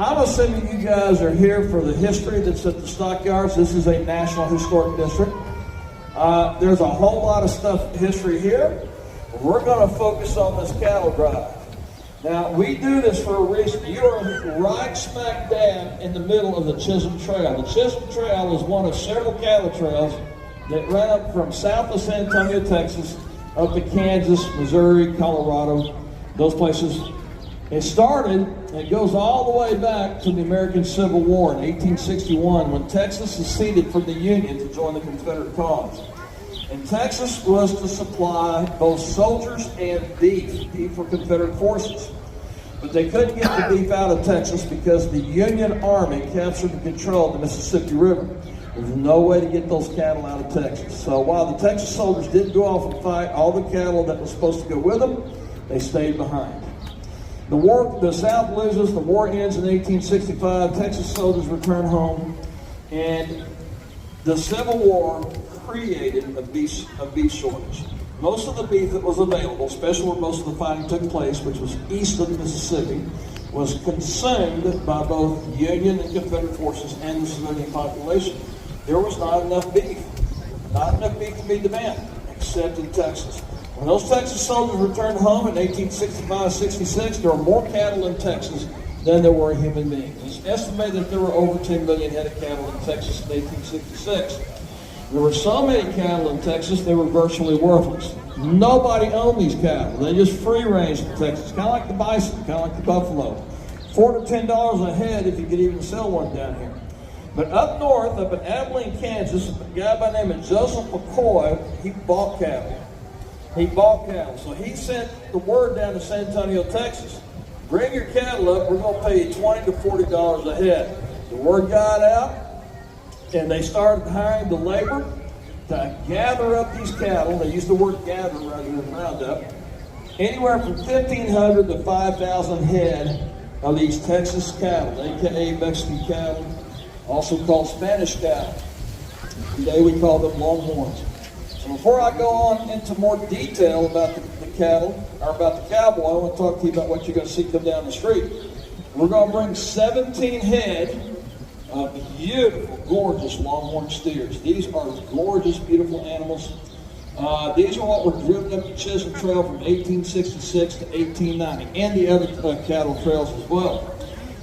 I'm assuming you guys are here for the history that's at the stockyards. This is a National Historic District. There's a whole lot of history here. We're going to focus on this cattle drive. Now, we do this for a reason. You are right smack dab in the middle of the Chisholm Trail. The Chisholm Trail is one of several cattle trails that run up from south of San Antonio, Texas, up to Kansas, Missouri, Colorado, those places. It started, and it goes all the way back to the American Civil War in 1861 when Texas seceded from the Union to join the Confederate cause. And Texas was to supply both soldiers and beef for Confederate forces. But they couldn't get the beef out of Texas because the Union Army captured and controlled the Mississippi River. There was no way to get those cattle out of Texas. So while the Texas soldiers did go off and fight, all the cattle that was supposed to go with them, they stayed behind. The South loses, the war ends in 1865, Texas soldiers return home, and the Civil War created a beef shortage. Most of the beef that was available, especially where most of the fighting took place, which was east of the Mississippi, was consumed by both Union and Confederate forces and the civilian population. There was not enough beef to meet demand, except in Texas. When those Texas soldiers returned home in 1865-66, there were more cattle in Texas than there were human beings. It's estimated that there were over 10 million head of cattle in Texas in 1866. There were so many cattle in Texas, they were virtually worthless. Nobody owned these cattle. They just free-ranged in Texas, kind of like the bison, kind of like the buffalo. $4 to $10 a head if you could even sell one down here. But up north, up in Abilene, Kansas, a guy by the name of Joseph McCoy, he bought cattle. So he sent the word down to San Antonio, Texas. Bring your cattle up, we're going to pay you $20 to $40 a head. The word got out, and they started hiring the labor to gather up these cattle. They used the word gather rather than round up. Anywhere from 1,500 to 5,000 head of these Texas cattle, aka Mexican cattle, also called Spanish cattle. Today we call them longhorns. So before I go on into more detail about the cattle, or about the cowboy, I want to talk to you about what you're going to see come down the street. We're going to bring 17 head of beautiful, gorgeous longhorn steers. These are gorgeous, beautiful animals. These are what were driven up the Chisholm Trail from 1866 to 1890, and the other cattle trails as well.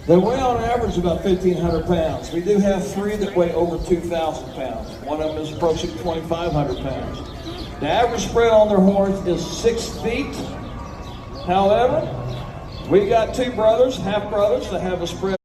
They weigh on average about 1,500 pounds. We do have 3 that weigh over 2,000 pounds. One of them is approaching 2,500 pounds. The average spread on their horns is 6 feet. However, we got 2 brothers, half brothers, that have a spread